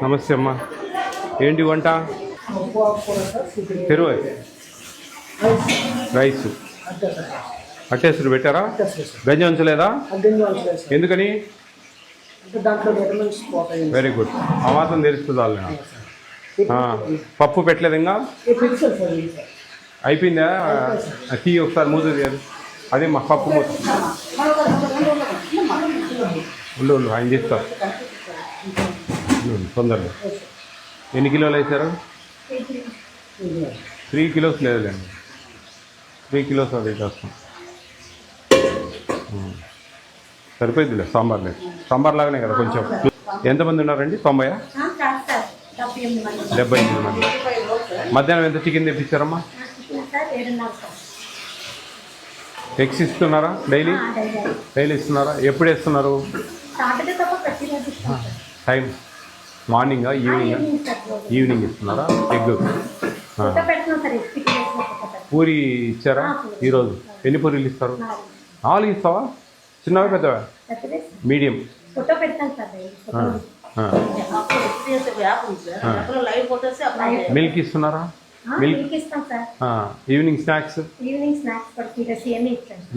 నమస్తే అమ్మా. ఏంటి వంట? పెరుగు, రైస్, అట్టేసుడు పెట్టారా? గంజి ఉంచలేదా? ఎందుకని? Very good. ఆ మాత్రం తెలుస్తుంది వాళ్ళు. పప్పు పెట్టలేదు ఇంకా? అయిపోయిందా? టీ ఒకసారి మూత తీయాలి. అదే మా పప్పు మూత ఉండు ఆయన చేస్తారు తొందరగా. ఎన్ని కిలోలు వేసారు? 3 కిలోస్ లేదులేండి, 3 కిలోస్ అది చేస్తాం. సరిపోయిందిలే. సాంబార్ లేదు, సాంబార్ లాగానే కదా కొంచెం. ఎంతమంది ఉన్నారండి? 90? 78 మంది. మధ్యాహ్నం ఎంత చికెన్ తెప్పించారమ్మా? ఎగ్స్ ఇస్తున్నారా? డైలీ ఇస్తున్నారా? ఎప్పుడు వేస్తున్నారు? టైం మార్నింగా ఈవినింగ్ ఇస్తున్నారా? ఎగ్ పూరి ఇచ్చారా ఈరోజు? ఎన్ని పూరీలు ఇస్తారు? 4 ఇస్తావా? చిన్నవా పెద్దవా? మీడియం. మిల్క్ ఇస్తున్నారా? Milk evening snacks,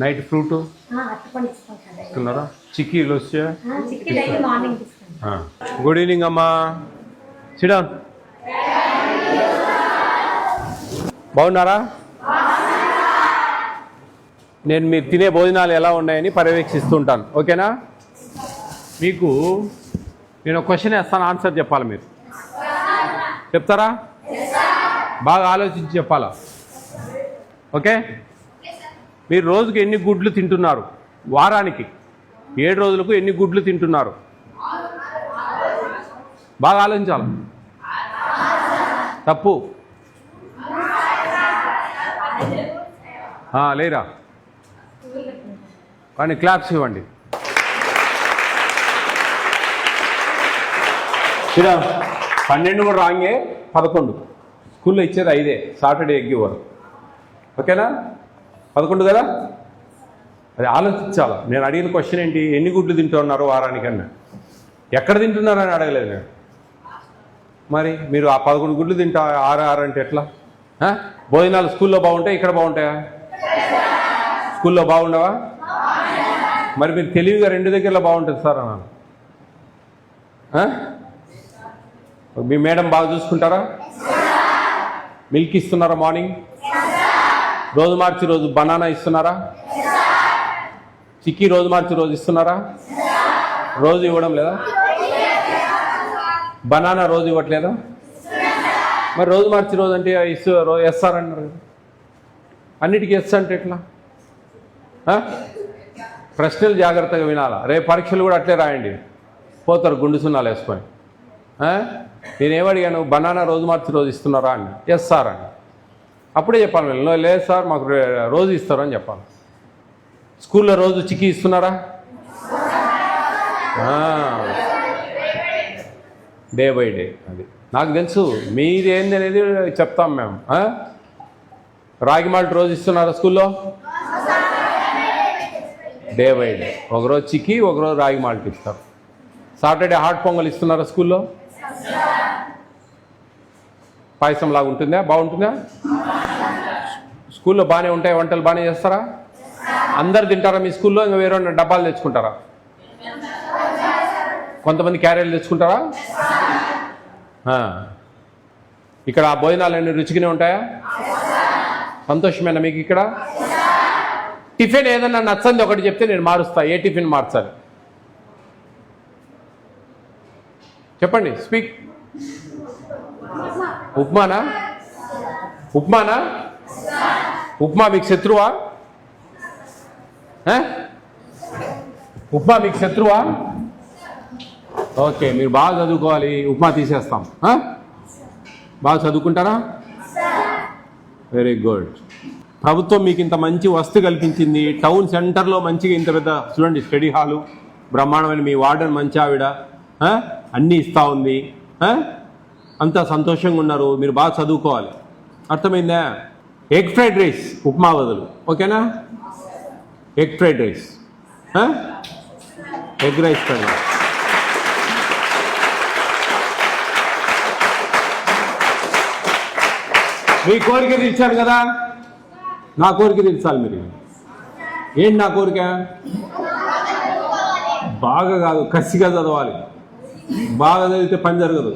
night fruit ఇస్తున్నారా? చిక్కీలు వచ్చా? గుడ్ ఈవినింగ్ అమ్మా. SIT down. బాగున్నారా? నేను మీరు తినే భోజనాలు ఎలా ఉన్నాయని పర్యవేక్షిస్తుంటాను. ఓకేనా? మీకు నేను ఒక క్వశ్చన్ వేస్తాను, ఆన్సర్ చెప్పాలి. మీరు చెప్తారా? బాగా ఆలోచించి చెప్పాలా? ఓకే? మీరు రోజుకి ఎన్ని గుడ్లు తింటున్నారు? వారానికి 7 రోజులకు ఎన్ని గుడ్లు తింటున్నారు? బాగా ఆలోచించాలి. తప్పు లేరా? కానీ క్లాప్స్ ఇవ్వండి. 12 కూడా రాంగే. 11 స్కూల్లో ఇచ్చేది 5, సాటర్డే ఎగ్ ఇవ్వరు. ఓకేనా? 11 కదా? అది ఆలోచించాలి. నేను అడిగిన క్వశ్చన్ ఏంటి? ఎన్ని గుడ్లు తింటున్నారు వారానికన్నా? ఎక్కడ తింటున్నారని అడగలేదు నేను. మరి మీరు ఆ 11 గుడ్లు తింటా 6 అంటే ఎట్లా? భోజనాలు స్కూల్లో బాగుంటాయి, ఇక్కడ బాగుంటాయా? స్కూల్లో బాగుండవా? మరి మీరు తెలివిగా 2 దగ్గరలో బాగుంటుంది సార్ అన్నాను. మీ మేడం బాగా చూసుకుంటారా? మిల్క్ ఇస్తున్నారా మార్నింగ్? రోజు మార్చి రోజు బనానా ఇస్తున్నారా? చిక్కీ రోజు మార్చి రోజు ఇస్తున్నారా? రోజు ఇవ్వడం లేదా? బనానా రోజు ఇవ్వట్లేదా? మరి రోజు మార్చి రోజు అంటే ఎస్సారన్నారు కదా. అన్నిటికీ ఎస్ అంటే ఎట్లా? ప్రశ్నలు జాగ్రత్తగా వినాలా. రేపు పరీక్షలు కూడా అట్లే రాయండి, పోతారు గుండు సున్నాలు వేసుకొని. నేనేమడిగాను? బనానా రోజు మార్చి రోజు ఇస్తున్నారా అని. ఎస్ సార్ అని. అప్పుడే చెప్పాలి. లేదు సార్ మాకు రోజు ఇస్తారు అని చెప్పాలి. స్కూల్లో రోజు చిక్కీ ఇస్తున్నారా? Day by day. అది నాకు తెలుసు. మీది ఏంది అనేది చెప్తాం మేము. రాగి మాల్ట్ రోజు ఇస్తున్నారా స్కూల్లో? Day by day. ఒకరోజు చిక్కీ, ఒకరోజు రాగి మాల్ట్ ఇస్తారు. సాటర్డే హాట్ పొంగల్ ఇస్తున్నారా స్కూల్లో? పాయసం లాగా ఉంటుందా? బాగుంటుందా? స్కూల్లో బాగానే ఉంటాయి వంటలు? బాగానే చేస్తారా? అందరు తింటారా మీ స్కూల్లో? ఇంకా వేరే డబ్బాలు తెచ్చుకుంటారా? కొంతమంది క్యారియర్లు తెచ్చుకుంటారా? ఇక్కడ ఆ భోజనాలన్నీ రుచిగానే ఉంటాయా? సంతోషమేనా మీకు ఇక్కడ? టిఫిన్ ఏదన్నా నచ్చంది ఒకటి చెప్తే నేను మారుస్తా. ఏ టిఫిన్ మార్చాలి చెప్పండి. స్పీక్. ఉప్మానా? ఉప్మా మీకు శత్రువా? ఉప్మా మీకు శత్రువా? ఓకే, మీరు బాగా చదువుకోవాలి. ఉప్మా తీసేస్తాం. బాగా చదువుకుంటారా? Very good. ప్రభుత్వం మీకు ఇంత మంచి వస్తు కల్పించింది. టౌన్ సెంటర్లో మంచిగా ఇంత పెద్ద చూడండి స్టడీ హాలు, బ్రహ్మాండమైన మీ వార్డెన్ మంచి ఆవిడ, అన్నీ ఇస్తూ ఉంది. అంతా సంతోషంగా ఉన్నారు. మీరు బాగా చదువుకోవాలి. అర్థమైందా? ఎగ్ ఫ్రైడ్ రైస్ ఉప్మా బదులు. ఓకేనా? Egg fried rice, egg rice fried rice. మీ కోరిక తీర్చాను కదా, నా కోరిక తీర్చాలి మీరు. ఏంటి నా కోరిక? బాగా కాదు, కసిగా చదవాలి. బాగా చదివితే పని జరగదు.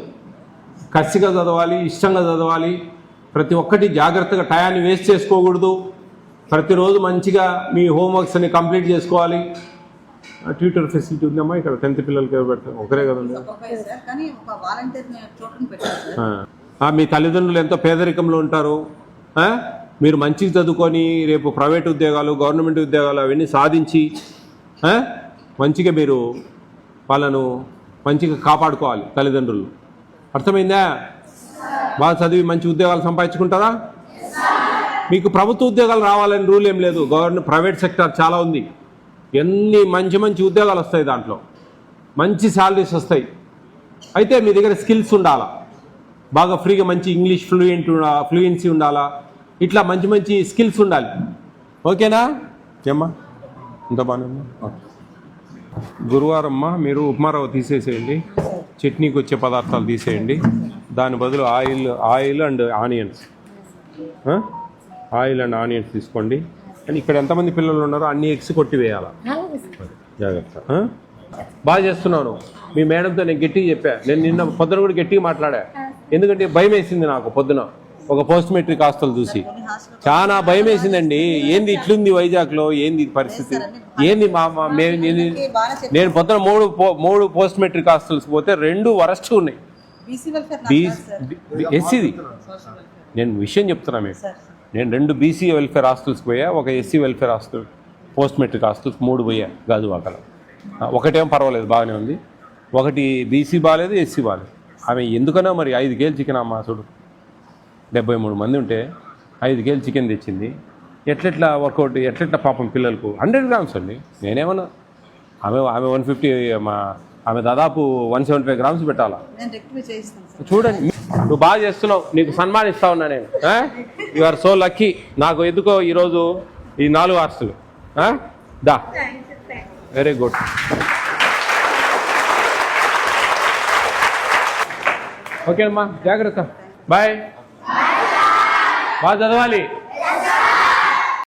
కసిగా చదవాలి, ఇష్టంగా చదవాలి. ప్రతి ఒక్కటి జాగ్రత్తగా టయాన్ని వేస్ట్ చేసుకోకూడదు. ప్రతిరోజు మంచిగా మీ హోంవర్క్స్ అన్ని కంప్లీట్ చేసుకోవాలి. ట్యూటర్ ఫెసిలిటీ ఉందమ్మా ఇక్కడ? 10th పిల్లలకి ఎవరు పెడతారు? ఒకరే కదండి. మీ తల్లిదండ్రులు ఎంతో పేదరికంలో ఉంటారు. మీరు మంచిగా చదువుకొని రేపు ప్రైవేట్ ఉద్యోగాలు, గవర్నమెంట్ ఉద్యోగాలు అవన్నీ సాధించి మంచిగా మీరు వాళ్ళను మంచిగా కాపాడుకోవాలి తల్లిదండ్రులు. అర్థమైందా? బాగా చదివి మంచి ఉద్యోగాలు సంపాదించుకుంటారా? మీకు ప్రభుత్వ ఉద్యోగాలు రావాలని రూల్ ఏం లేదు. ప్రైవేట్ సెక్టర్ చాలా ఉంది. ఎన్ని మంచి మంచి ఉద్యోగాలు వస్తాయి, దాంట్లో మంచి శాలరీస్ వస్తాయి. అయితే మీ దగ్గర స్కిల్స్ ఉండాలా, బాగా ఫ్రీగా మంచి ఇంగ్లీష్ ఫ్లూయెన్సీ ఉండాలా, ఇట్లా మంచి మంచి స్కిల్స్ ఉండాలి. ఓకేనా? ఏమ్మా ఇంత బాగా? గురువారమ్మా మీరు ఉప్మారవ్వ తీసేసేయండి, చట్నీకి వచ్చే పదార్థాలు తీసేయండి. దాని బదులు ఆయిల్ అండ్ ఆనియన్స్ తీసుకోండి. కానీ ఇక్కడ ఎంతమంది పిల్లలు ఉన్నారో అన్ని ఎగ్స్ కొట్టి వేయాలా, జాగ్రత్త. బాగా చేస్తున్నాను. మీ మేడంతో నేను గట్టిగా చెప్పా. నేను నిన్న పొద్దున కూడా గట్టిగా మాట్లాడా. ఎందుకంటే భయం వేసింది నాకు. పొద్దున ఒక పోస్ట్ మెట్రిక్ హాస్టల్ చూసి చాలా భయం వేసిందండి. ఏంది ఇట్లుంది వైజాగ్లో, ఏంది పరిస్థితి, ఏంది నేను పొద్దున మూడు పోస్ట్ మెట్రిక్ హాస్టల్స్ పోతే 2 వరస్ట్ ఉన్నాయి. ఎస్సీది నేను విషయం చెప్తున్నా మీకు. నేను 2 బీసీ వెల్ఫేర్ హాస్టల్స్కి పోయా, ఒక SC welfare hostel, post matric hostels 3 పోయా గాజువాకలో. ఒకటేం పర్వాలేదు, బాగానే ఉంది. ఒకటి బీసీ బాగాలేదు, ఎస్సీ బాగాలేదు. ఆమె ఎందుకన్నా మరి 5 కేజీలు చికెన్ అమ్మా చూడు, 73 మంది ఉంటే 5 కేజీలు చికెన్ తెచ్చింది. ఎట్లెట్లా వర్కౌట్, ఎట్లెట్లా పాపం పిల్లలకు 100 గ్రామ్స్ అండి. నేనేమన్నా ఆమె 150, ఆమె దాదాపు 175 గ్రామ్స్ పెట్టాలా. చూడండి, నువ్వు బాగా చేస్తున్నావు, నీకు సన్మానిస్తా ఉన్నా నేను. You are so lucky. నాకు ఎందుకో ఈరోజు ఈ 4 హాస్టల్ దా. Very good. ఓకే అమ్మా, జాగ్రత్త. బాయ్. బాగా చదవాలి.